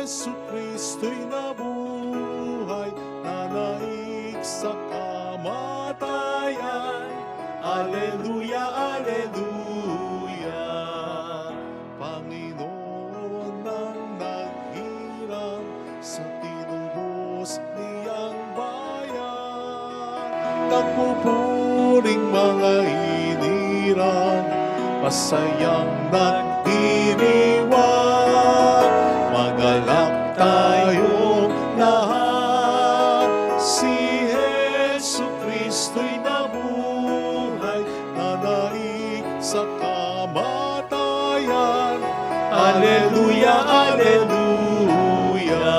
Hesu Kristo'y nabuhay, nanaig sa kamatayan. Alleluia, alleluia. Panginoon ang naghiram sa tinubos niyang bayan. Nagpupuring mga hinirang, masayang nagdiriwang. Magalak tayong lahat, si Hesu Kristo'y nabuhay, nanaig sa kamatayan. Alleluia, alleluia.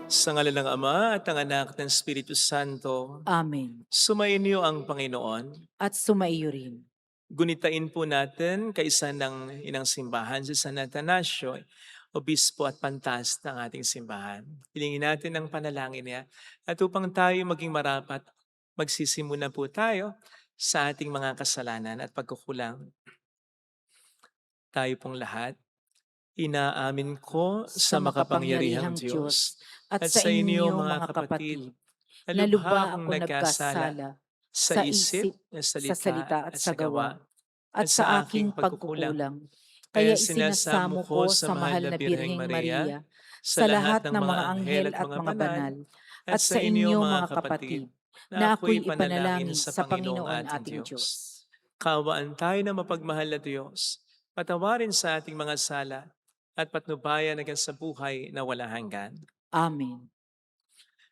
Sa ngalan ng Ama at ng Anak at ng Espiritu Santo, Amen. sumainyo ang Panginoon. At sumaiyo rin. Gunitain po natin kaisa ng inang simbahan si San Atanasio, obispo at pantas ng ating simbahan. Hilingin natin ang panalangin niya at upang tayo maging marapat, magsisimula po tayo sa ating mga kasalanan at pagkukulang. Tayo pong lahat, inaamin ko sa makapangyarihang Diyos at sa inyo mga kapatid, na lubha ako nagkasala sa isip, sa salita at sa gawa, at sa aking pagkukulang. Kaya isinasamo ko sa mahal na Birheng Maria, sa lahat ng mga anghel at mga banal, at sa inyo mga kapatid, na ako'y ipanalangin sa Panginoon ating Diyos. Kaawaan tayo na mapagmahal na Diyos, patawarin sa ating mga sala, at patnubayan hanggang sa buhay na wala hanggan. Amen.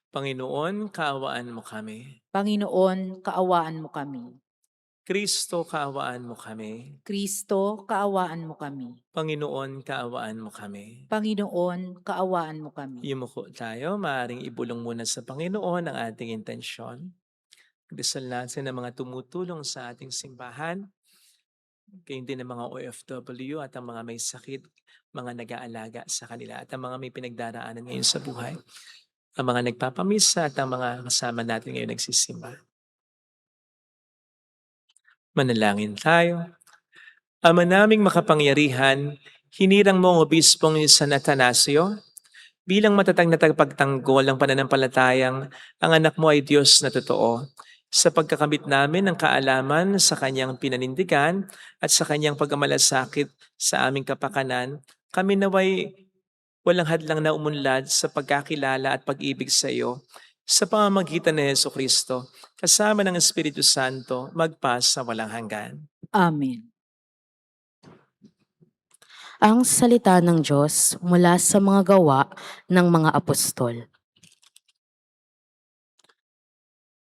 Panginoon, kaawaan mo kami. Panginoon, kaawaan mo kami. Kristo, kaawaan mo kami. Kristo, kaawaan mo kami. Panginoon, kaawaan mo kami. Panginoon, kaawaan mo kami. Yumuko tayo, maaaring ibulong muna sa Panginoon ang ating intensyon. Dasal natin ang mga tumutulong sa ating simbahan, gayon din ang mga OFW at ang mga may sakit, mga nag-aalaga sa kanila at ang mga may pinagdaraanan ngayon sa buhay. Ang mga nagpapamisa at ang mga kasama natin ngayon nagsisimba. Manalangin tayo. Ama naming makapangyarihan, hinirang mo ang obispong San Atanasio bilang matatag na tagapagtanggol ng pananampalatayang ang anak mo ay Diyos na totoo. Sa pagkakamit namin ng kaalaman sa kanyang pinanindigan at sa kanyang pagmamalasakit sa aming kapakanan, kami naway walang hadlang na umunlad sa pagkakilala at pag-ibig sa iyo sa pamamagitan ni Hesu Kristo, kasama ng Espiritu Santo, magpa sa walang hanggan. Amen. Ang salita ng Diyos mula sa mga gawa ng mga apostol.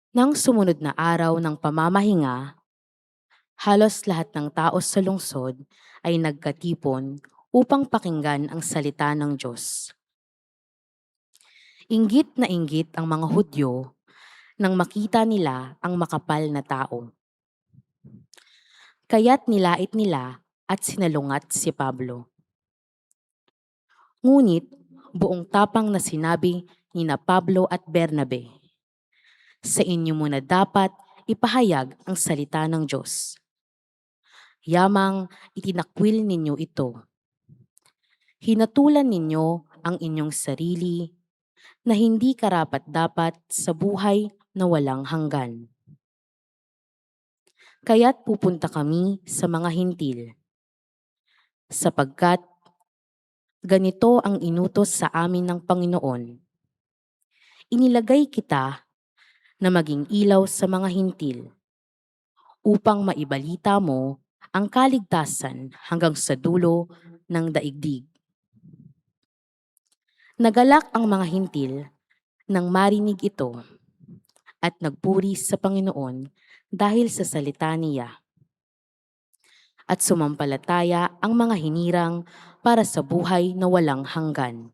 Nang sumunod na araw ng pamamahinga, halos lahat ng tao sa lungsod ay nagkatipon upang pakinggan ang salita ng Diyos. Inggit na inggit ang mga Hudyo nang makita nila ang makapal na tao. Kaya't nilait nila at sinalungat si Pablo. Ngunit buong tapang na sinabi ni na Pablo at Bernabe, sa inyo muna dapat ipahayag ang salita ng Diyos. Yamang itinakwil ninyo ito. Hinatulan ninyo ang inyong sarili na hindi karapat-dapat sa buhay na walang hanggan. Kaya't pupunta kami sa mga hintil, sapagkat ganito ang inutos sa amin ng Panginoon. Inilagay kita na maging ilaw sa mga hintil, upang maibalita mo ang kaligtasan hanggang sa dulo ng daigdig. Nagalak ang mga hintil nang marinig ito at nagpuri sa Panginoon dahil sa salita niya. At sumampalataya ang mga hinirang para sa buhay na walang hanggan.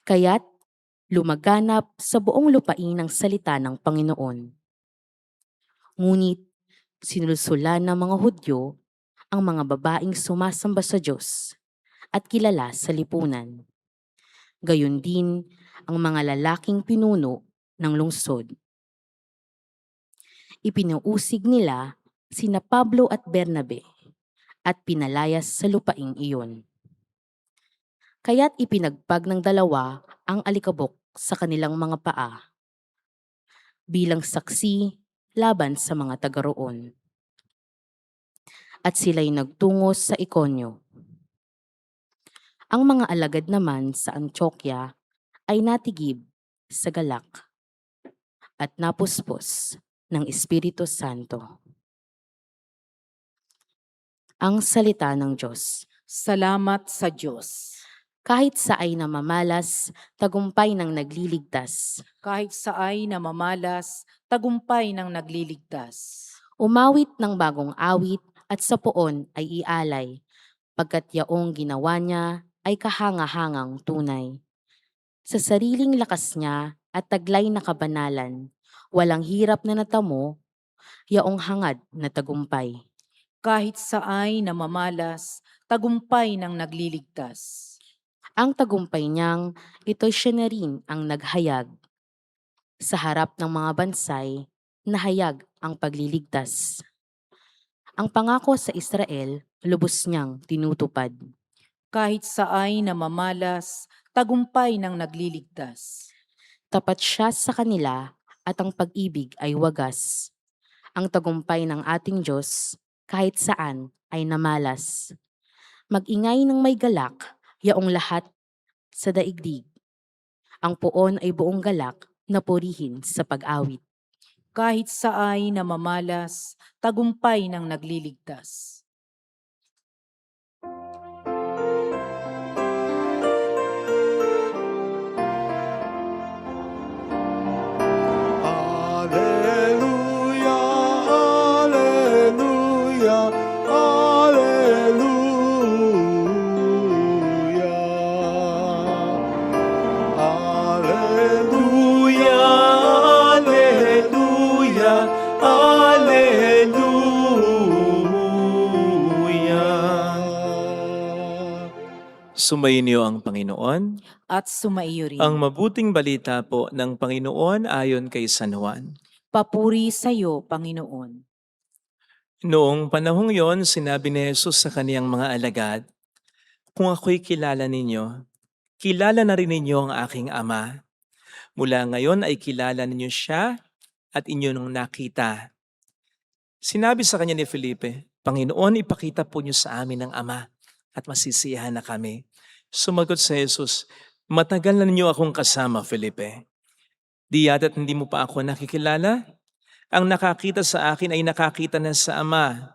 Kaya't lumaganap sa buong lupain ang salita ng Panginoon. Ngunit sinusulan ng mga Hudyo ang mga babaeng sumasamba sa Diyos at kilala sa lipunan. Gayon din ang mga lalaking pinuno ng lungsod. Ipinuusig nila sina Pablo at Bernabe at pinalayas sa lupaing iyon. Kaya't ipinagpag ng dalawa ang alikabok sa kanilang mga paa bilang saksi laban sa mga taga roon. At sila'y nagtungo sa Ikonyo. Ang mga alagad naman sa Antioquia ay natigib sa galak at napuspos ng Espiritu Santo. Ang salita ng Diyos. Salamat sa Diyos. Kahit sa ay namamalas, tagumpay ng nagliligtas. Kahit sa ay namamalas, tagumpay ng nagliligtas. Umawit ng bagong awit at sa poon ay ialay, pagkat yaong ginawa niya ay kahanga-hangang tunay. Sa sariling lakas niya at taglay na kabanalan, walang hirap na natamo, yaong hangad na tagumpay. Kahit sa ay namamalas, tagumpay ng nagliligtas. Ang tagumpay niyang ito'y siya na rin ang naghayag. Sa harap ng mga bansay, nahayag ang pagliligtas. Ang pangako sa Israel, lubos niyang tinutupad. Kahit sa ay namamalas, tagumpay ng nagliligtas. Tapat siya sa kanila at ang pag-ibig ay wagas. Ang tagumpay ng ating Diyos, kahit saan ay namalas. Mag-ingay ng may galak, yaong lahat sa daigdig. Ang poon ay buong galak na purihin sa pag-awit. Kahit sa ay namamalas, tagumpay ng nagliligtas. Alleluia, alleluia, alleluia. Alleluia, alleluia, alleluia. Sumainyo ang Panginoon. At sumaiyo rin. Ang mabuting balita po ng Panginoon ayon kay San Juan. Papuri sa iyo, Panginoon. Noong panahong yon, sinabi ni Jesus sa kaniyang mga alagad, "Kung ako'y kilala ninyo, kilala na rin ninyo ang aking Ama. Mula ngayon ay kilala ninyo siya at inyo nung nakita." Sinabi sa kanya ni Felipe, "Panginoon, ipakita po niyo sa amin ang Ama at masisiyahan na kami." Sumagot sa Jesus, "Matagal na ninyo akong kasama, Felipe. Di yata't hindi mo pa ako nakikilala? Ang nakakita sa akin ay nakakita na sa Ama.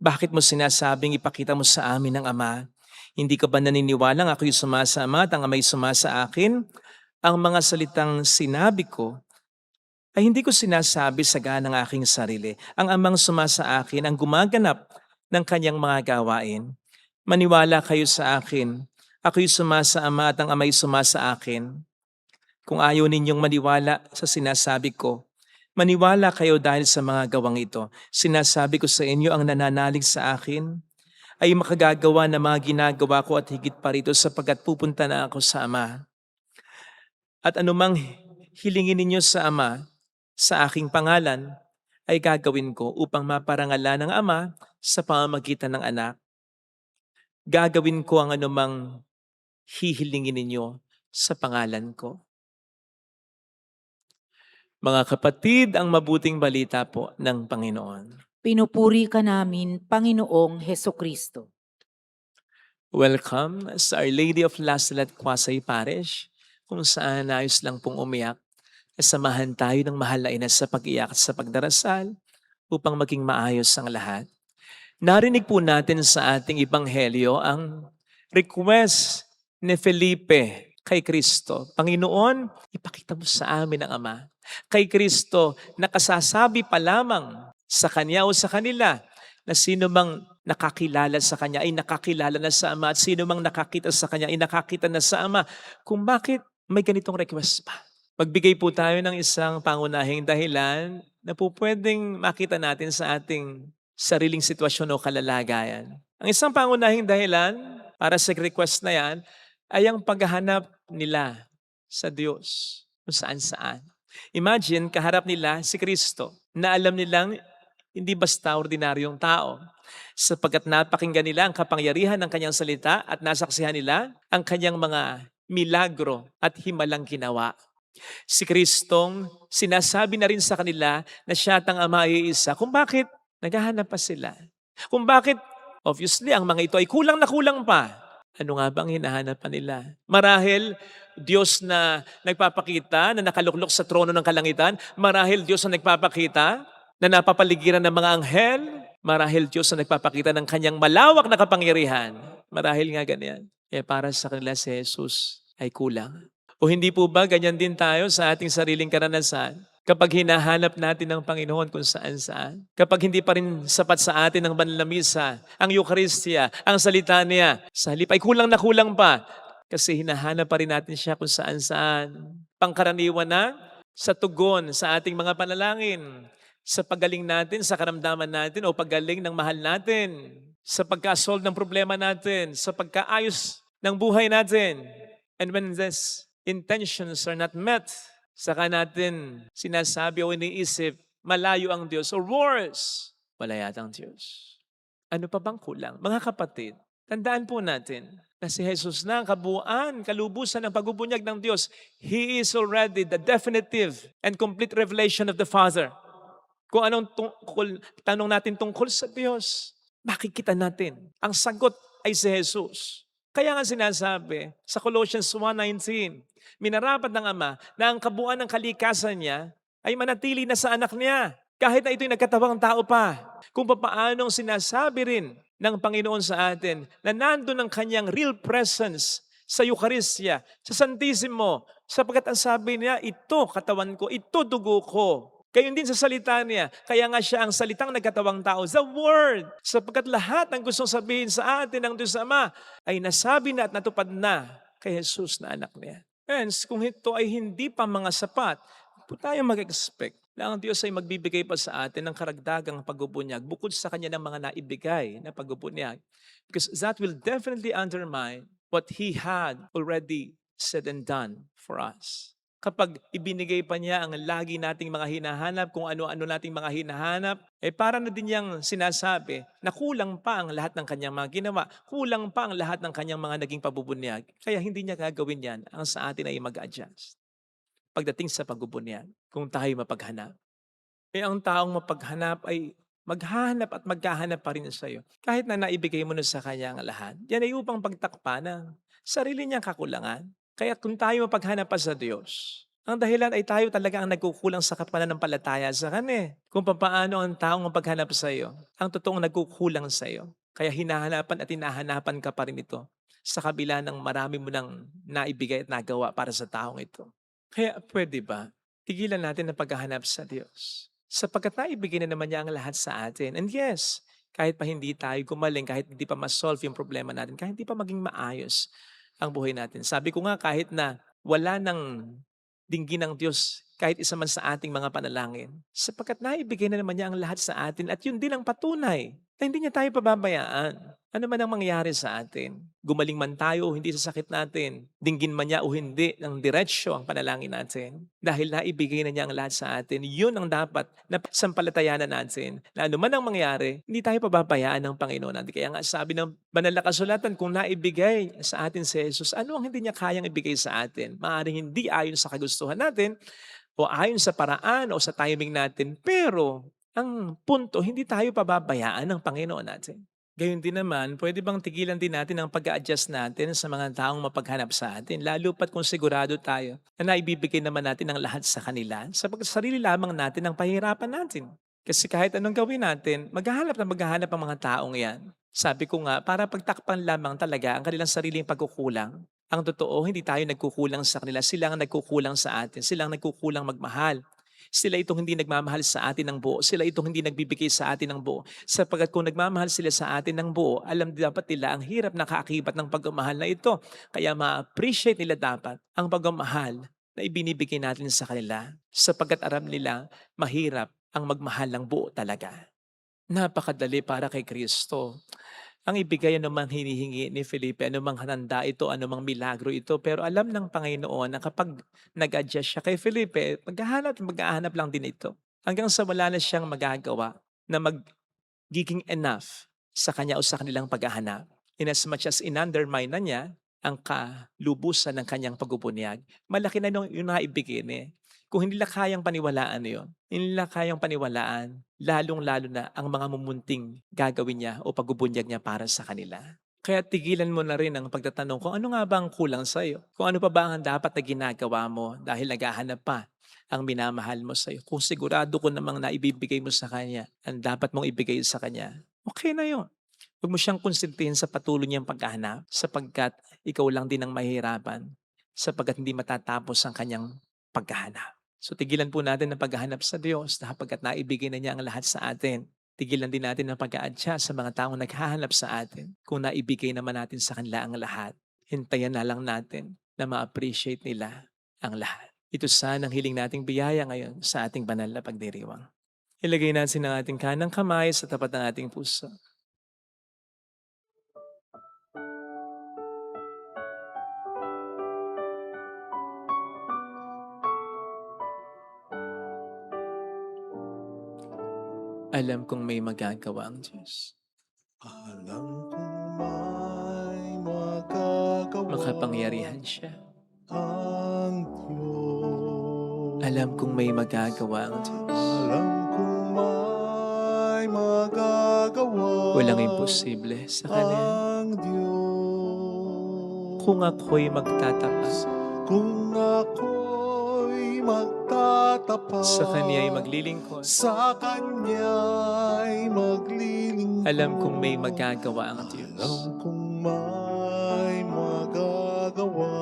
Bakit mo sinasabing ipakita mo sa amin ang Ama? Hindi ka ba naniniwalang ako'y sumasa Ama at ang Ama'y sumasa akin? Ang mga salitang sinabi ko ay hindi ko sinasabi sa ganang aking sarili. Ang Amang sumasa akin ang gumaganap ng kanyang mga gawain. Maniwala kayo sa akin. Ako'y sumasa Ama at ang Ama'y sumasa akin. Kung ayaw ninyong maniwala sa sinasabi ko, maniwala kayo dahil sa mga gawang ito. Sinasabi ko sa inyo, ang nananalig sa akin ay makagagawa ng mga ginagawa ko at higit pa rito sapagkat pupunta na ako sa Ama. At anumang hilingin ninyo sa Ama, sa aking pangalan, ay gagawin ko upang maparangalan ng Ama sa pamamagitan ng Anak. Gagawin ko ang anumang hihilingin ninyo sa pangalan ko. Mga kapatid, ang mabuting balita po ng Panginoon. Pinupuri ka namin, Panginoong Hesukristo. Welcome sa Our Lady of Lasalat Quasay Parish, kung saan ayos lang pong umiyak. Samahan tayo ng mahal na ina sa pag-iyak at sa pagdarasal upang maging maayos ang lahat. Narinig po natin sa ating Ebanghelyo ang request ni Felipe kay Kristo. Panginoon, ipakita mo sa amin ang Ama. Kay Kristo, nakasasabi pa lamang sa Kanya o sa kanila na sino mang nakakilala sa Kanya ay nakakilala na sa Ama at sino mang nakakita sa Kanya ay nakakita na sa Ama. Kung bakit may ganitong request pa? Magbigay po tayo ng isang pangunahing dahilan na po pwedeng makita natin sa ating sariling sitwasyon o kalalagayan. Ang isang pangunahing dahilan para sa request na yan ay ang paghahanap nila sa Diyos kung saan-saan. Imagine, kaharap nila si Kristo na alam nilang hindi basta ordinaryong tao. Sapagkat napakinggan nila ang kapangyarihan ng kanyang salita at nasaksihan nila ang kanyang mga milagro at himalang ginawa. Si Kristong sinasabi na rin sa kanila na siya at ang Ama ay isa. Kung bakit naghahanap pa sila? Kung bakit, obviously, ang mga ito ay kulang na kulang pa. Ano nga bang hinahanap pa nila? Marahil Diyos na nagpapakita na nakaluklok sa trono ng kalangitan. Marahil Diyos na nagpapakita na napapaligiran ng mga anghel. Marahil Diyos na nagpapakita ng kanyang malawak na kapangyarihan. Marahil nga ganyan. Kaya para sa kanila si Jesus ay kulang. O hindi po ba ganyan din tayo sa ating sariling karanasan? Kapag hinahanap natin ng Panginoon kung saan-saan. Kapag hindi pa rin sapat sa atin ang banal na misa, ang Eucharistia, ang salita niya, sa halip ay kulang na kulang pa. Kasi hinahanap pa rin natin siya kung saan-saan. Pangkaraniwan na sa tugon sa ating mga panalangin. Sa paggaling natin, sa karamdaman natin o paggaling ng mahal natin. Sa pagka-solve ng problema natin. Sa pagkaayos ng buhay natin. And when these intentions are not met, saka natin sinasabi o iniisip, malayo ang Diyos or worse, wala yata ang Diyos. Ano pa bang kulang? Mga kapatid, tandaan po natin na si Jesus na ang kabuuan, kalubusan ng pagbubunyag ng Diyos. He is already the definitive and complete revelation of the Father. Kung anong tanong natin tungkol sa Diyos, makikita natin. Ang sagot ay si Jesus. Kaya nga sinasabi sa Colossians 1:19, minarapat ng Ama na ang kabuuan ng kalikasan niya ay manatili na sa anak niya. Kahit na ito'y nagkatawang tao pa. Kung papaanong sinasabi rin ng Panginoon sa atin na nandun ang kanyang real presence sa Eucharistia, sa Santissimo, sapagkat ang sabi niya, ito katawan ko, ito dugo ko. Gayon din sa salita niya, kaya nga siya ang salitang nagkatawang tao, the Word. Sapagkat lahat ng gustong sabihin sa atin ng Diyos Ama ay nasabi na at natupad na kay Jesus na anak niya. Hence, kung ito ay hindi pa mga sapat, po tayo mag-expect na ang Diyos ay magbibigay pa sa atin ng karagdagang pagbubunyag bukod sa kanya ng mga naibigay na pagbubunyag. Because that will definitely undermine what He had already said and done for us. Kapag ibinigay pa niya ang lagi nating mga hinahanap, kung ano-ano nating mga hinahanap, para na din niyang sinasabi na kulang pa ang lahat ng kanyang mga ginawa, kulang pa ang lahat ng kanyang mga naging pabubunyag. Kaya hindi niya gagawin yan, ang sa atin ay mag-adjust. Pagdating sa pagbubunyag, kung tayo mapaghanap. Ang taong mapaghanap ay maghahanap at maghahanap pa rin sa iyo. Kahit na naibigay mo na sa kanya ang lahat, yan ay upang pagtakpan ng sarili niyang kakulangan. Kaya kung tayo mapaghanap pa sa Diyos, ang dahilan ay tayo talaga ang nagkukulang sa pananampalataya sa Kanya. Kung paano ang taong mapaghanap sa iyo, ang totoong nagkukulang sa iyo. Kaya hinahanapan at hinahanapan ka pa rin ito sa kabila ng marami mo nang naibigay at nagawa para sa taong ito. Kaya pwede ba, tigilan natin ang paghahanap sa Diyos? Sapagkat naibigay na naman niya ang lahat sa atin. And yes, kahit pa hindi tayo gumaling, kahit hindi pa ma-solve yung problema natin, kahit hindi pa maging maayos ang buhay natin. Sabi ko nga, kahit na wala nang dinggin ng Diyos, kahit isa man sa ating mga panalangin, sapagkat naibigay na naman niya ang lahat sa atin at yun din ang patunay na hindi niya tayo pababayaan. Ano man ang mangyari sa atin, gumaling man tayo o hindi sa sakit natin, dinggin man niya o hindi, ng diretsyo ang panalangin natin. Dahil naibigay na niya ang lahat sa atin, yun ang dapat na sampalatayanan natin. Na ano man ang mangyari, hindi tayo pababayaan ng Panginoon natin. Kaya nga sabi ng banal na kasulatan, kung naibigay sa atin si Jesus, ano ang hindi niya kayang ibigay sa atin? Maaaring hindi ayon sa kagustuhan natin, o ayon sa paraan o sa timing natin, pero ang punto, hindi tayo pababayaan ng Panginoon natin. Gayun din naman, pwede bang tigilan din natin ang pag-a-adjust natin sa mga taong mapaghanap sa atin, lalo pat kung sigurado tayo na naibibigay naman natin ang lahat sa kanila, sapagkat sarili lamang natin ang pahirapan natin. Kasi kahit anong gawin natin, maghahanap ang mga taong yan. Sabi ko nga, para pagtakpan lamang talaga ang kanilang sariling pagkukulang. Ang totoo, hindi tayo nagkukulang sa kanila, sila ang nagkukulang sa atin, sila ang nagkukulang magmahal. Sila itong hindi nagmamahal sa atin ng buo. Sila itong hindi nagbibigay sa atin ng buo. Sapagkat kung nagmamahal sila sa atin ng buo, alam dapat nila ang hirap na kaakibat ng pagmamahal na ito. Kaya ma-appreciate nila dapat ang pagmamahal na ibinibigay natin sa kanila. Sapagkat aram nila, mahirap ang magmahal ng buo talaga. Napakadali para kay Kristo. Ang ibigay anumang hinihingi ni Felipe, anumang hananda ito, anumang milagro ito. Pero alam ng Panginoon na kapag nag-adjust siya kay Felipe, maghahanap lang din ito. Hanggang sa wala na siyang magagawa. na magiging enough sa kanya o sa kanilang paghahanap. In as much as in-undermine na niya ang kalubusan ng kanyang pagbubunyag, malaki na yung naibigay niya. Kung hindi nila kayang paniwalaan yun, hindi nila kayang paniwalaan, lalong-lalo na ang mga mumunting gagawin niya o pagbubunyag niya para sa kanila. Kaya tigilan mo na rin ang pagtatanong kung ano nga ba ang kulang sa iyo. Kung ano pa ba ang dapat na ginagawa mo dahil naghahanap pa ang minamahal mo sa iyo. Kung sigurado ko namang naibibigay mo sa kanya, ang dapat mong ibigay sa kanya, okay na yun. Huwag mo siyang konsintihin sa patuloy niyang paghahanap sapagkat ikaw lang din ang mahihirapan sapagkat hindi matatapos ang kanyang paghahanap. So tigilan po natin ang paghahanap sa Diyos sapagkat naibigay na niya ang lahat sa atin. Tigilan din natin ang pag-aadya sa mga taong naghahanap sa atin. Kung naibigay naman natin sa kanila ang lahat, hintayan na lang natin na ma-appreciate nila ang lahat. Ito sana ang hiling nating biyaya ngayon sa ating banal na pagdiriwang. Ilagay natin ang ating kanang kamay sa tapat ng ating puso. Alam kong may magagawa ang Diyos. Alam kong may magagawa Makapangyarihan siya. ang Diyos. Alam kong may magagawa ang Diyos. Alam kong may magagawa Walang imposible sa Kanya. ang Diyos. Kung ako'y magtatapat, Kung ako'y magtatapat sa Kanya'y maglilingkod, sa Kanya'y maglilingkod. alam kong may magagawa ang Diyos. Alam kong may magagawa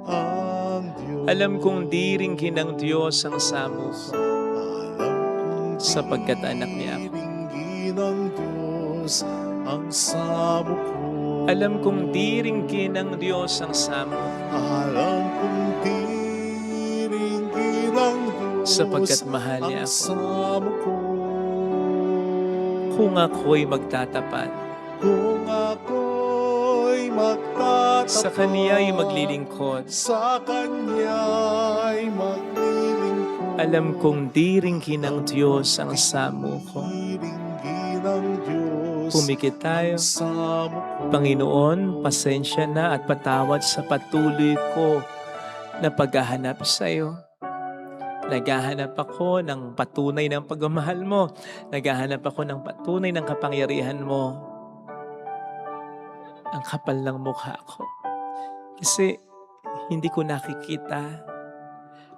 ang Diyos. Alam kong diringgin ng Diyos ang samo ko, Alam kong sapagkat anak niya ako. diringgin ng Diyos ang samo ko. Alam kong diringgin ng Diyos ang samo ko, Alam kong diringgin ng Diyos sapagkat mahal niya ang ako. samo ko. Kung ako'y magtatapat, Kung ako'y magtatapat sa Kanya'y maglilingkod, sa Kanya'y maglilingkod. alam kong diringgin ng Diyos ang samo ko. Diringgin ng Diyos Pumikit tayo. ang samo ko. Panginoon, pasensya na at patawad sa patuloy ko na paghahanap sa iyo. Naghahanap ako ng patunay ng pagmamahal mo. Naghahanap ako ng patunay ng kapangyarihan mo. Ang kapal ng mukha ko. Kasi hindi ko nakikita.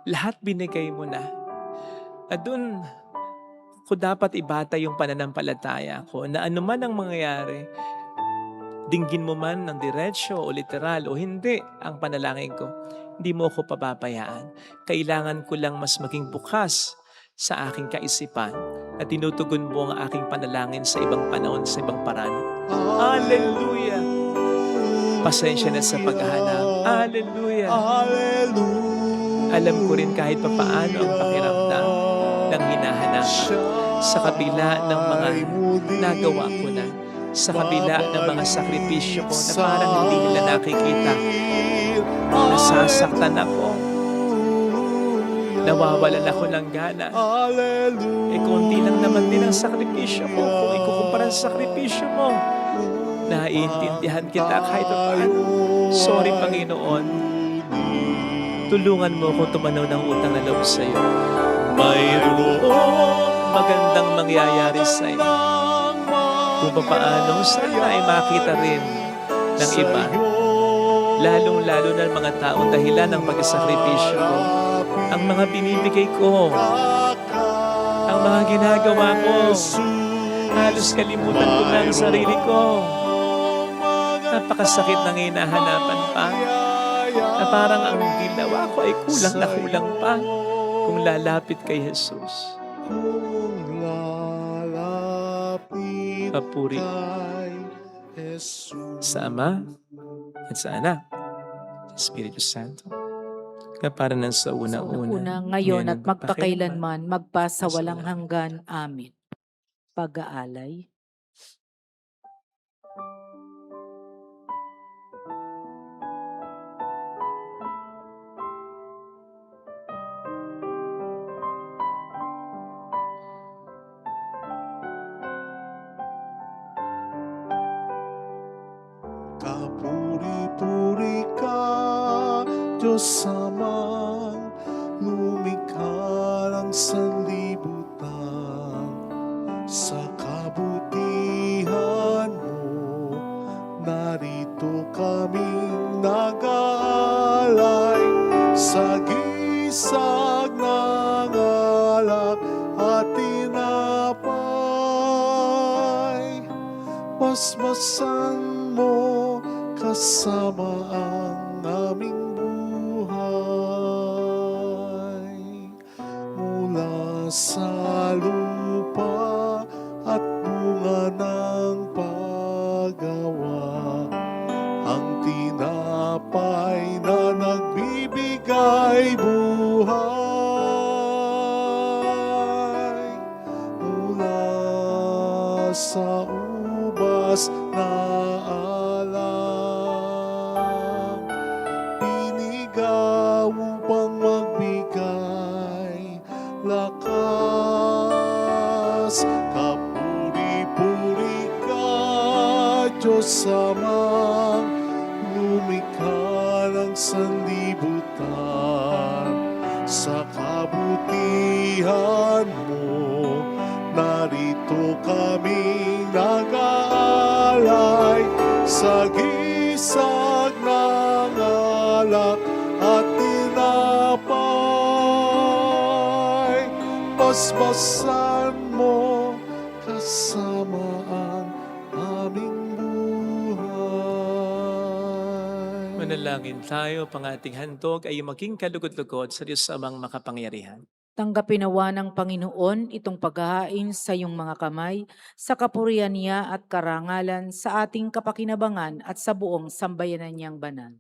Lahat binigay mo na. At doon ko dapat ibata yung pananampalataya ko na anuman ang mangyayari, dinggin mo man ng diretsyo o literal o hindi ang panalangin ko, hindi mo ako pababayaan. Kailangan ko lang mas maging bukas sa aking kaisipan at tinutugon mo ang aking panalangin sa ibang panahon, sa ibang paraan. Hallelujah! Pasensya na sa paghahanap. Hallelujah! Hallelujah. Alam ko rin kahit papaano ang pakiramdam ng hinahanapan sa kabila ng mga nagawa ko na, sa kabila ng mga sakripisyo ko na parang hindi nila nakikita. Nasasaktan ako. Nawawalan ako ng gana. Eh, konti lang naman din ang sakripisyo ko kung ikukumpara sa sakripisyo mo. Naiintindihan kita kahit paano. Sorry, Panginoon. Tulungan mo ako tumanaw ng utang na loob sa iyo. Mayroong magandang mangyayari sa iyo. Kung paano sana ay makita rin ng iba. Lalong-lalo na mga taong dahilan ng pagsasakripisyo ko. Ang mga binibigay ko. Ang mga ginagawa ko. Halos kalimutan ko na ang sarili ko. Napakasakit ng hinahanapan pa. Na parang ang ginawa ko ay kulang na kulang pa kung lalapit kay Jesus. Kung lalapit Papuri kay Jesus. sa Ama at sa Anak, sa Espiritu Santo. Kapara ng sa Una, una-una, ngayon at magpakailanman. magpakailanman, magpa sa walang hanggan. Amen. Pag-aalay. Diyos Amang lumikha ng sanlibutan. Sa kabutihan mo, narito kaming nag-aalay sa gisag ng alak at tinapay. Basbasan mo kasama ang aming buhay. Mula sa lupa at bunga ng paggawa, ang tinapay na nagbibigay buhay. Mula sa ubas na alak, pinigaw upang magbigay lakas. Kapuri-puri ka, Diyos Amang lumikha ng sanlibutan. Sa kabutihan mo, narito kami nag-aalay sa gisag ng alak at tinapay. Basbasan mo kasama ang aming buhay. Manalangin tayo, pang ating handog ay maging kalugod-lugod sa Diyos Amang makapangyarihan. Tanggapin nawa ng Panginoon itong paghahain sa iyong mga kamay, sa kapurihan niya at karangalan sa ating kapakinabangan at sa buong sambayanan niyang banal.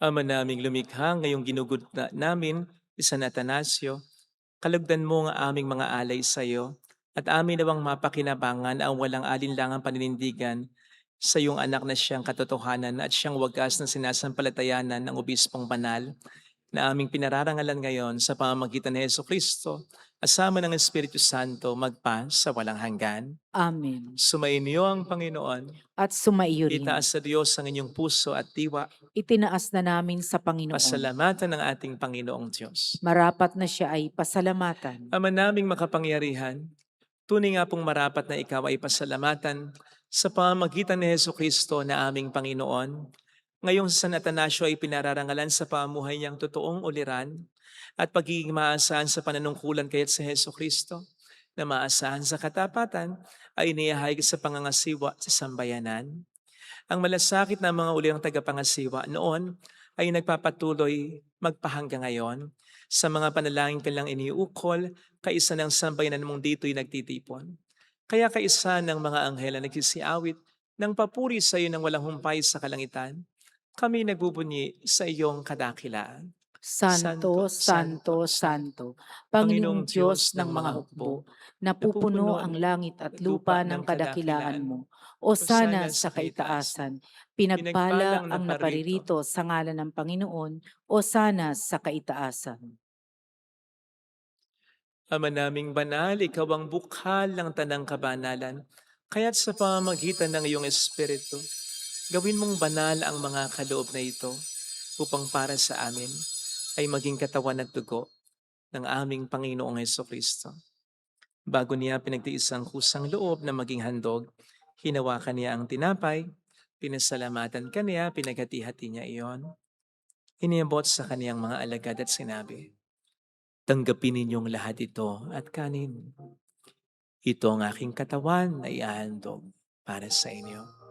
Ama naming lumikha, ngayong ginugod namin, San Atanasio, kalugdan mo ang aming mga alay sa iyo, at amin nawang mapakinabangan ang walang alinlangang paninindigan sa iyong anak na siyang katotohanan at siyang wagas ng sinasampalatayanan ng Obispong Banal na aming pinararangalan ngayon sa pamamagitan ni Jesucristo, asama ng Espiritu Santo, magpa sa walang hanggan. Amen. Sumainyo ang Panginoon. At sumaiyo rin. Itaas sa Diyos ang inyong puso at diwa. Itinaas na namin sa Panginoon. Pasalamatan ng ating Panginoong Diyos. Marapat na siya ay pasalamatan. Ama naming makapangyarihan, tunay nga pong marapat na ikaw ay pasalamatan sa pamamagitan ni Jesucristo na aming Panginoon. Ngayong sa San Atanasio ay pinararangalan sa pamuhay niyang totoong uliran at pagiging maasahan sa pananungkulan kaya't sa Jesucristo, na maasahan sa katapatan ay inihahayag sa pangangasiwa sa sambayanan. Ang malasakit na mga ulirang tagapangasiwa noon ay nagpapatuloy magpahanggang ngayon sa mga panalangin kanilang iniukol, kaisa ng sambayanan mong dito'y nagtitipon. Kaya kaisa ng mga anghel na nagsisiawit ng papuri sa iyo ng walang humpay sa kalangitan, kami nagbubunyi sa iyong kadakilaan. Santo, Santo, Santo, Panginoong Diyos ng mga hukbo, napupuno ang langit at lupa ng kadakilaan mo. O sana sa kaitaasan, pinagpala ang naparirito sa ngalan ng Panginoon, o sana sa kaitaasan. Ama naming banal, ikaw ang bukhal ng tanang kabanalan, kaya't sa pamamagitan ng iyong Espiritu, gawin mong banal ang mga kaloob na ito upang para sa amin ay maging katawan at dugo ng aming Panginoong Jesucristo. Bago niya pinagtiis ang kusang loob na maging handog, hinawakan niya ang tinapay, pinasalamatan kaniya, pinaghati-hati niya iyon. Iniabot sa kaniyang mga alagad at sinabi, "Tanggapin ninyong lahat ito at kanin. Ito ang aking katawan na ihahandog para sa inyo."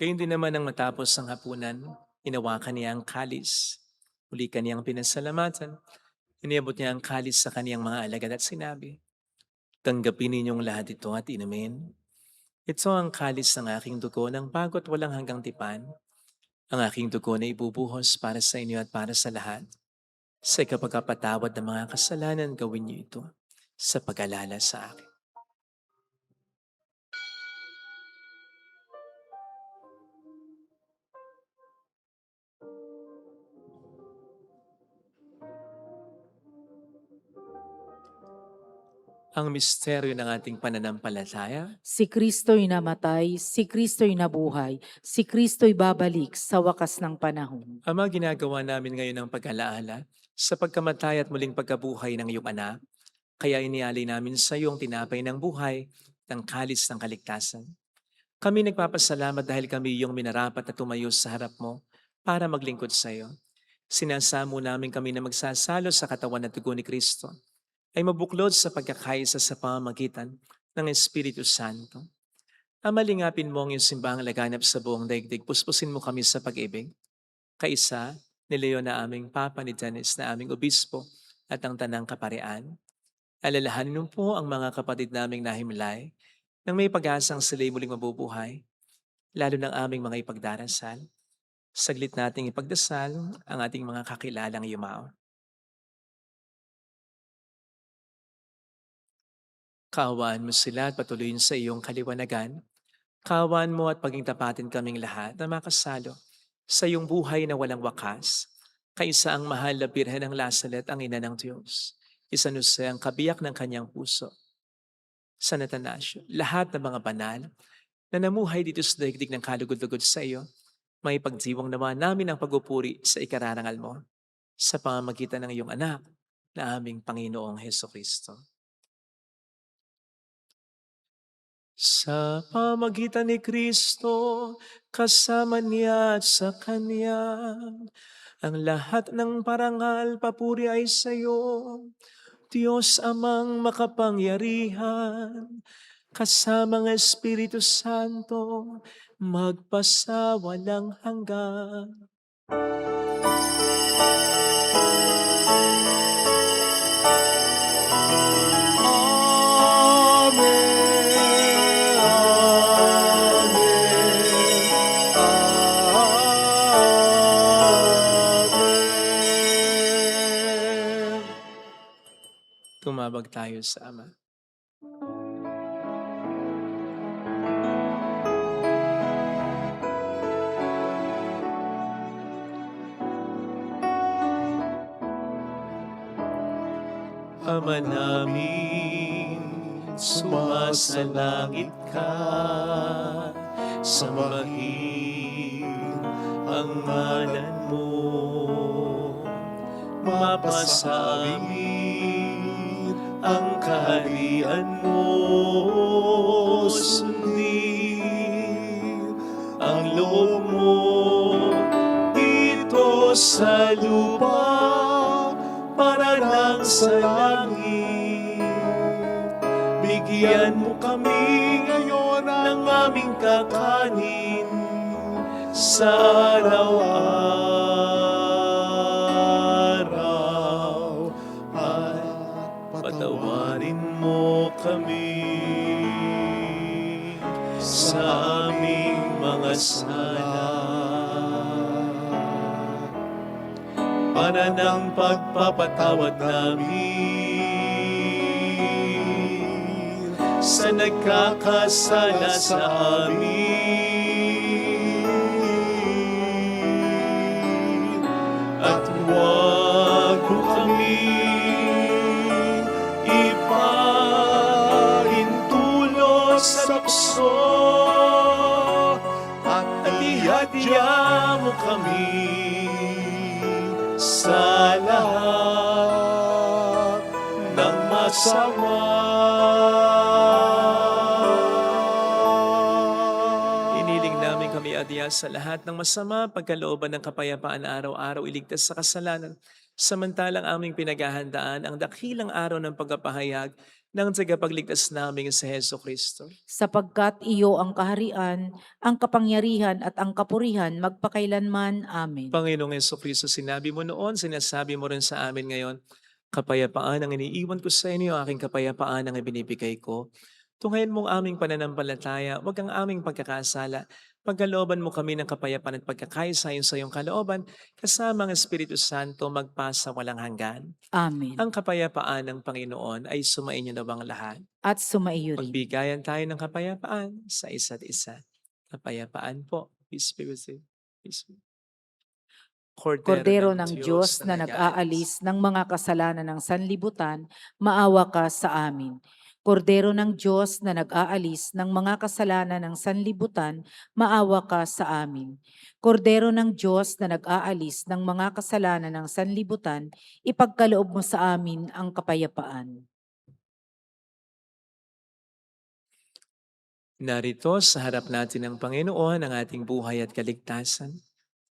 Gayun din naman ang matapos ang hapunan, hinawakan niya ang kalis. Muli kaniyang pinasalamatan. Iniabot niya ang kalis sa kaniyang mga alagad at sinabi, "Tanggapin ninyong lahat ito at inumin. Ito ang kalis ng aking dugo ng bago't walang hanggang tipan. Ang aking dugo na ibubuhos para sa inyo at para sa lahat. Sa ikapagpapatawad ng mga kasalanan, gawin niyo ito sa pag-alala sa akin." Ang misteryo ng ating pananampalataya. Si Kristo'y namatay, si Kristo'y nabuhay, si Kristo'y babalik sa wakas ng panahon. Ama, ginagawa namin ngayon ang pag-alaala sa pagkamatay at muling pagkabuhay ng iyong anak. Kaya inialay namin sa iyo ang tinapay ng buhay, ng kalis ng kaligtasan. Kami nagpapasalamat dahil kami iyong minarapat na tumayo sa harap mo para maglingkod sa iyo. Sinasamo namin kami na magsasalo sa katawan at dugo ni Kristo ay mabuklod sa pagkakaisa sa pamamagitan ng Espiritu Santo. Amalingapin mo ang iyong simbahang laganap sa buong daigdig. Puspusin mo kami sa pag-ibig. Kaisa ni Leo na aming Papa, ni Dennis na aming Obispo at ang Tanang Kaparian. Alalahanin mo po ang mga kapatid naming nahimlay nang may pag-asang sila'y muling mabubuhay, lalo ng aming mga ipagdarasal. Saglit nating ipagdasal ang ating mga kakilalang yumao. Kaawaan mo sila at patuloyin sa iyong kaliwanagan. Kaawaan mo at paging tapatin kaming lahat na makasalo sa iyong buhay na walang wakas. Kaisa ang mahal na Birhen ng Lazaret, ang ina ng Diyos. San Jose ang kabiyak ng kanyang puso. San Atanasio, lahat ng mga banal na namuhay dito sa daigdig ng kalugod-lugod sa iyo, may pagdiwang naman namin ang pagpupuri sa ikararangal mo sa pamamagitan ng iyong anak na aming Panginoong Hesukristo. Sa pamagitan ni Kristo, kasama niya at sa Kanya, ang lahat ng parangal, papuri ay sa iyo, Diyos Amang makapangyarihan, kasama ng Espiritu Santo, magpasawalang hanggan. Amen. Amen. Tumabag tayo sa Ama. Ama namin, sumasalangit ka, sambahin ang ngalan mo, mapasa amin ang kaharian mo, sundin ang loob mo dito sa lupa para lang sa langit. Bigyan mo kami ngayon ng aming kakanin sa araw-araw at patawarin mo kami sa aming mga sala para ng pagpapatawad namin sa nagkakasala sa amin. At huwag mo kami ipahintulot sa tukso at ihadya mo kami sa lahat ng masama. Iniling namin kami adya sa lahat ng masama, pagkalooban ng kapayapaan araw-araw, iligtas sa kasalanan, samantalang aming pinaghahandaan ang dakilang araw ng pagpapahayag ng tagapagligtas namin sa Hesukristo. Sapagkat iyo ang kaharian, ang kapangyarihan at ang kapurihan magpakailanman. Amen. Panginoong Hesukristo, sinabi mo noon, sinasabi mo rin sa amin ngayon, kapayapaan ang iniiwan ko sa inyo, aking kapayapaan ang ibinibigay ko. Tunghayan mo ang aming pananampalataya, wag ang aming pagkakasala. Pagkalooban mo kami ng kapayapaan at pagkakaisa sa iyong kalooban, kasama ang Espiritu Santo magpasa walang hanggan. Amen. Ang kapayapaan ng Panginoon ay sumainyo na bang lahat? At sumaiyo rin. Magbigayan tayo ng kapayapaan sa isa't isa. Kapayapaan po. Peace be with you. Peace be. Kordero ng Diyos na nag-aalis ng mga kasalanan ng sanlibutan, maawa ka sa amin. Kordero ng Diyos na nag-aalis ng mga kasalanan ng sanlibutan, maawa ka sa amin. Kordero ng Diyos na nag-aalis ng mga kasalanan ng sanlibutan, ipagkaloob mo sa amin ang kapayapaan. Narito sa harap natin ng Panginoon ang ating buhay at kaligtasan.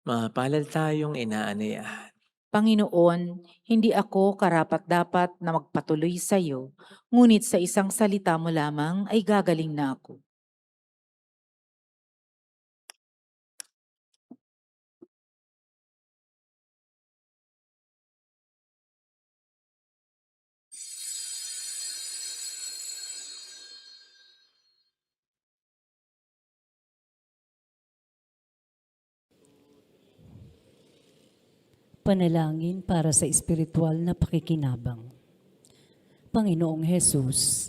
Mapalad tayong inaanayahan. Panginoon, hindi ako karapat-dapat na magpatuloy sa iyo, ngunit sa isang salita mo lamang ay gagaling na ako. Panalangin para sa espiritual na pakikinabang. Panginoong Hesus,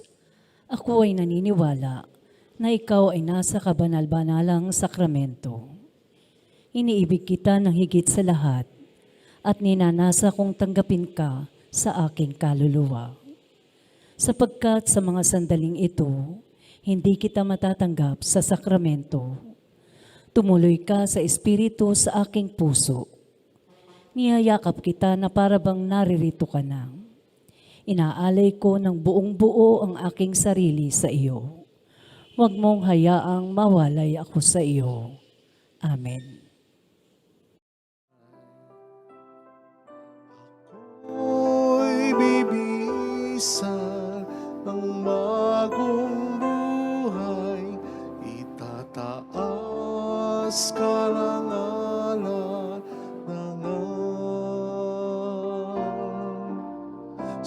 ako ay naniniwala na ikaw ay nasa kabanal-banalang sakramento. Iniibig kita ng higit sa lahat at ninanasa kong tanggapin ka sa aking kaluluwa. Sapagkat sa mga sandaling ito, hindi kita matatanggap sa sakramento. Tumuloy ka sa espiritu sa aking puso. Niyayakap kita na para bang naririto ka na. Inaalay ko ng buong buo ang aking sarili sa iyo. Huwag mong hayaang mawalay ako sa iyo. Amen. Ako'y bibisan ng bagong buhay, itataas ka ng alanganan.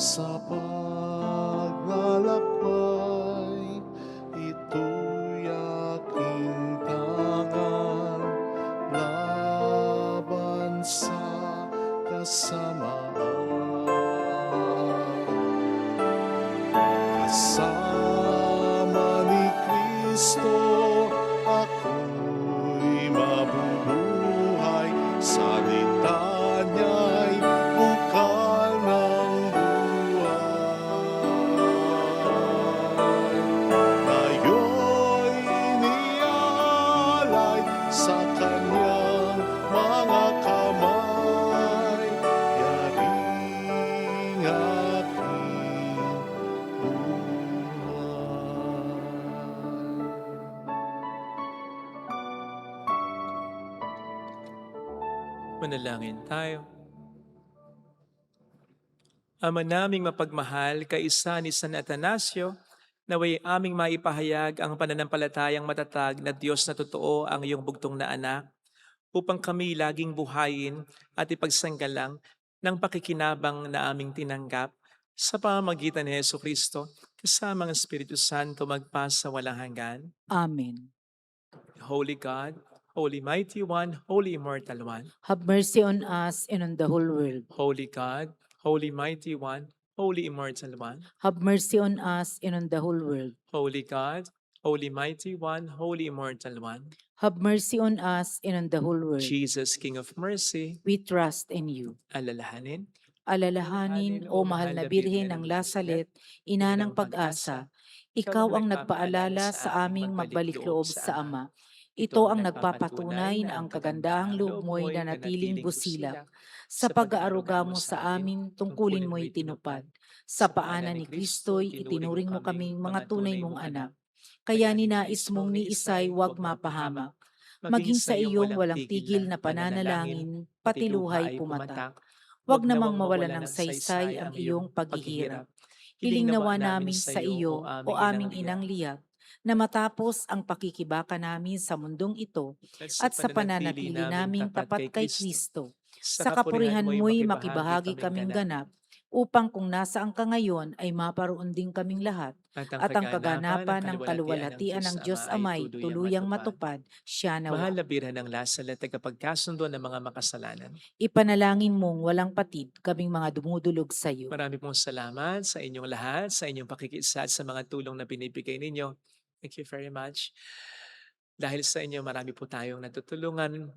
Sa paglalakbay, ito'y aking tangan laban sa kasamaan. Kasama ni Kristo, ako'y mabubuhay. Salita niya'y bukal ng buhay. Ngayon'y inialay sa kanyang mga kamay. Yaring aking buhay. Manalangin tayo. Ama naming mapagmahal, kaisa ni San Atanasio, naway aming maipahayag ang pananampalatayang matatag na Diyos na totoo ang iyong bugtong na anak, upang kami laging buhayin at ipagsanggalang ng pakikinabang na aming tinanggap sa pamamagitan ni Hesu Kristo kasama ang Espiritu Santo magpasa walang hanggan. Amen. Holy God, Holy Mighty One, Holy Immortal One, Have mercy on us and on the whole world. Holy God, Holy Mighty One, Holy Immortal One, Have mercy on us and on the whole world. Holy God, Holy Mighty One, Holy Immortal One, Have mercy on us and on the whole world. Jesus, King of Mercy, We trust in you. alalahanin, Alalahanin, o mahal na Birhen ng Lasalet, ina ng pag-asa, ikaw ang nagpaalala sa aming magbalik loob sa Ama. Ito ang nagpapatunay na ang kagandahang loob mo'y nanatiling busilak. Sa pag-aaruga mo sa amin, tungkulin mo'y tinupad. Sa paanan ni Kristo'y itinuring mo kaming mga tunay mong anak. Kaya ninais mong ni Isay huwag mapahamak. Maging sa iyong walang tigil na pananalangin, pati luhay pumatak. Huwag namang mawalan ng saysay ang iyong paghihirap. Hiling nawa namin sa iyo, o aming inang liyak, na matapos ang pakikibaka namin sa mundong ito at sa pananatili naming tapat kay Kristo, sa kapurihan mo'y makibahagi kaming ganap, upang kung nasaan ka ngayon ay maparoon din kaming lahat, at ang kaganapan ng kaluwalhatian ng Diyos Amay tuluyang matupad, siya Mahal nawa. na Birhen ng Lasalet, tagapagkasundo ng mga makasalanan. Ipanalangin mong walang patid kaming mga dumudulog sa iyo. Marami pong salamat sa inyong lahat, sa inyong pakikiisa at sa mga tulong na binibigay ninyo. Thank you very much. Dahil sa inyo, marami po tayong natutulungan.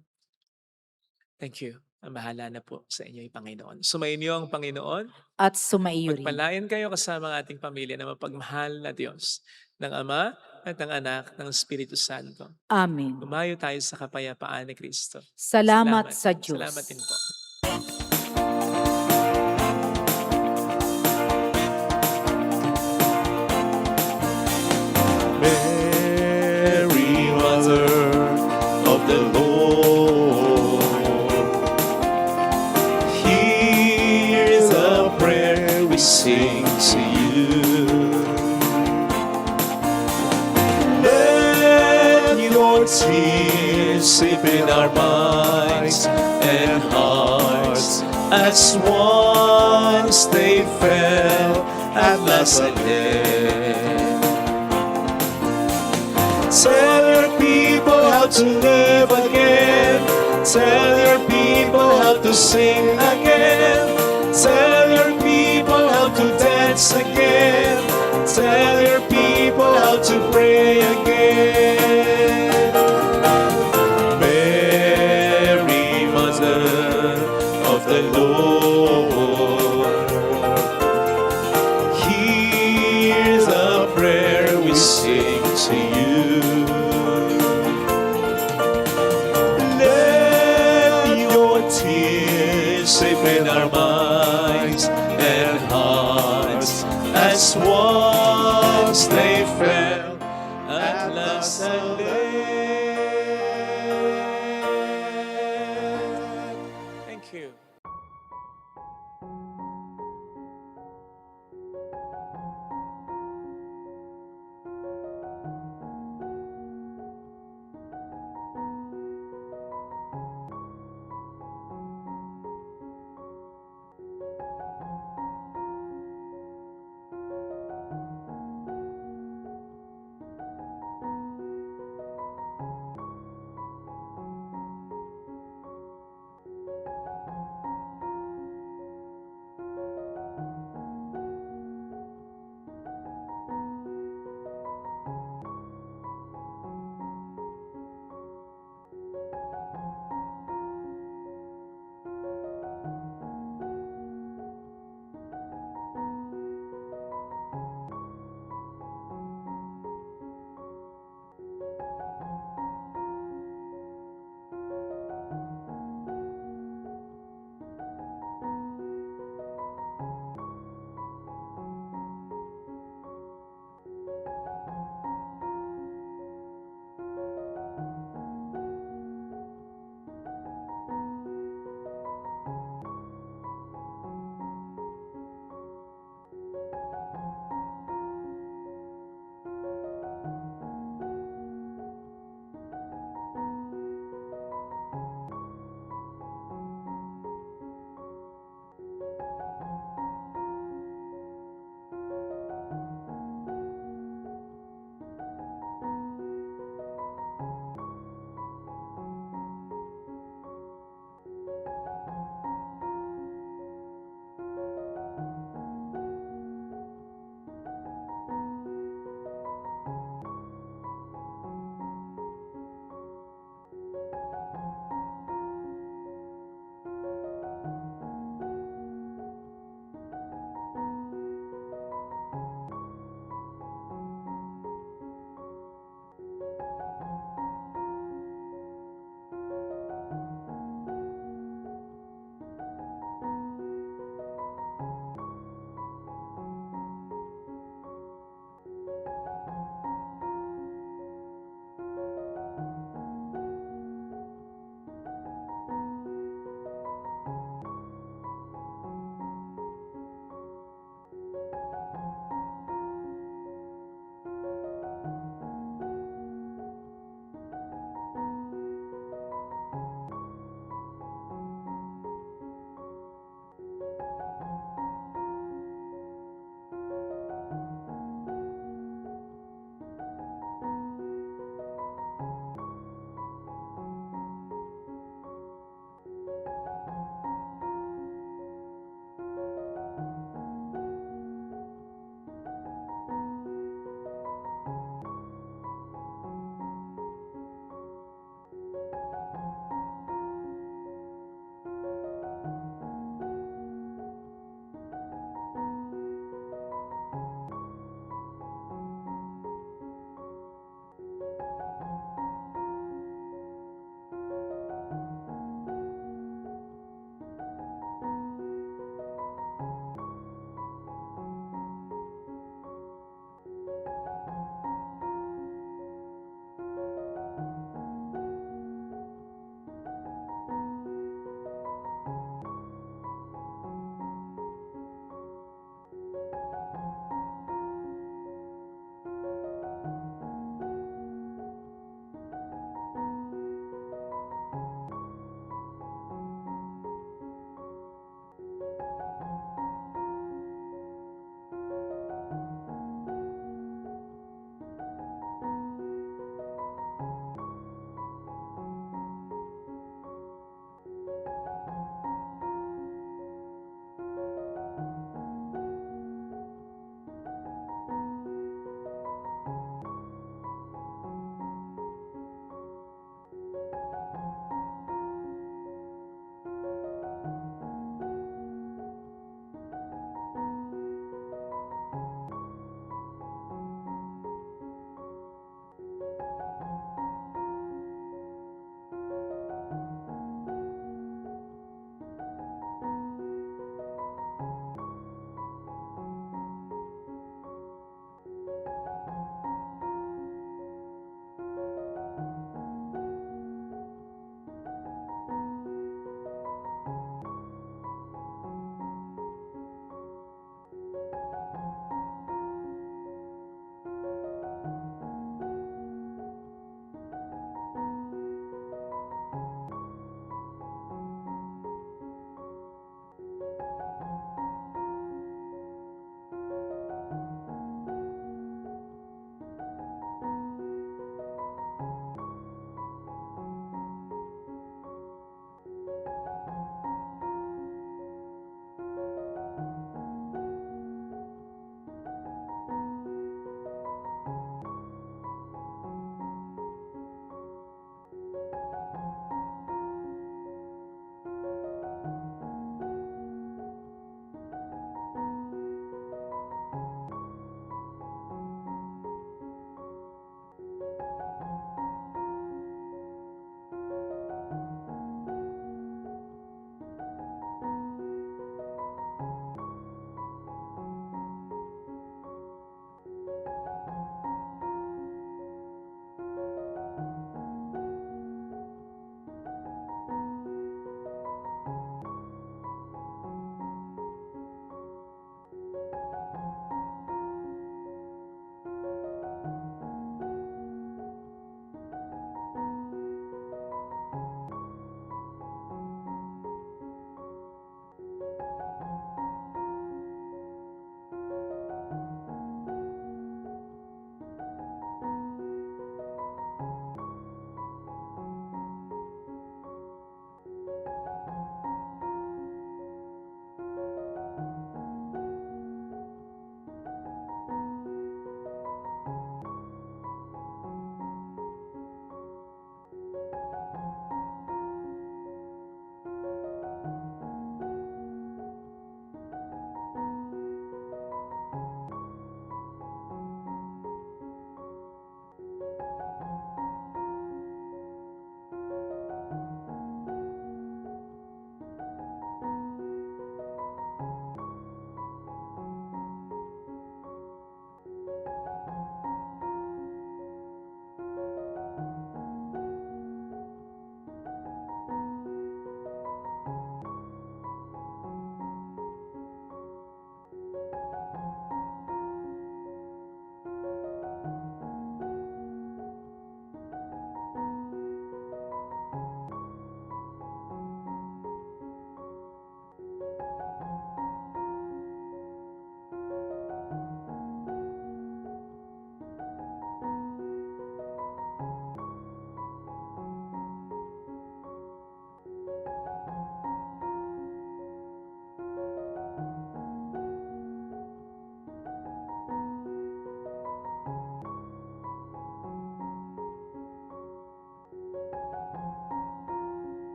Thank you. Bahala na po sa inyo yung Panginoon. Sumainyo ang Panginoon. At sumaiyo rin. Pagpalain kayo kasama ang ating pamilya na mapagmahal na Diyos ng Ama at ng Anak ng Espiritu Santo. Amen. Lumayo tayo sa kapayapaan ni Kristo. Salamat sa Diyos. Salamat din po. Mary, Mother of the Lord, hear the prayer we sing to you. Let your tears sleep in our minds and hearts as once they fell at Nazareth. Tell your people how to live again. Tell your people how to sing again. Tell your people how to dance again. Tell your people how to pray again. Mary, Mother of the Lord, hear the prayer we sing to you. Let your tears sleep in our minds and hearts as once they fell at Nazareth.